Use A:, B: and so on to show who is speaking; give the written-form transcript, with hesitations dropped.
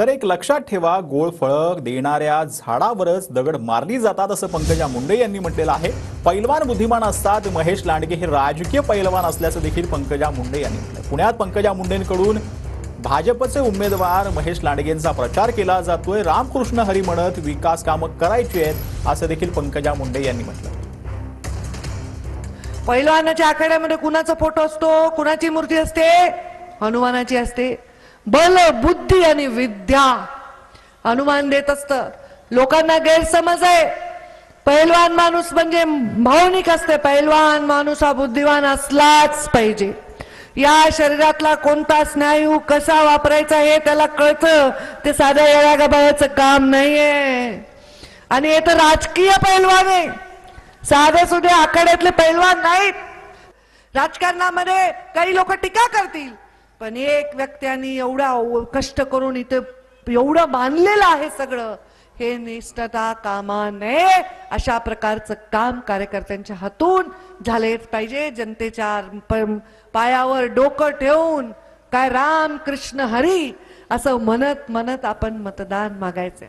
A: तर एक लक्षात ठेवा, गोळ फळं देणाऱ्या झाडावरच दगड मारली जातात असं पंकजा मुंडे यांनी म्हटलेलं आहे. पैलवान बुद्धिमान असतात. महेश लांडगे हे राजकीय पैलवान असल्याचं देखील पंकजा मुंडे यांनी म्हटलं. पुण्यात पंकजा मुंडेंकडून भाजपचे उमेदवार महेश लांडगेंचा प्रचार केला जातोय. रामकृष्ण हरी म्हणत विकास कामं करायची आहेत असं देखील पंकजा मुंडे यांनी म्हटलं.
B: पैलवानाच्या आखाड्यामध्ये कुणाचा फोटो असतो, कुणाची मूर्ती असते? हनुमानाची असते. बल बुद्धी आणि विद्या हनुमान देत असत. लोकांना गैरसमज आहे, पैलवान माणूस म्हणजे भावनिक असते. पैलवान माणूस हा बुद्धिवान असलाच पाहिजे. या शरीरातला कोणता स्नायू कसा वापरायचा हे त्याला कळतं. ते साध्या येळागाबाळाचं काम नाहीये. आणि हे तर राजकीय पैलवान आहे, साधे सुधे आखाड्यातले पैलवान नाहीत. राजकारणामध्ये काही लोक टीका करतील, पण एक व्यक्तीने एवढा कष्ट करून इथे एवढं बांधलेलं आहे सगळं, हे निष्ठता कामा नये. अशा प्रकारचं काम कार्यकर्त्यांच्या हातून झालेच पाहिजे. जनतेच्या पायावर डोकं ठेवून काय राम कृष्ण हरी असं म्हणत म्हणत आपण मतदान मागायचं.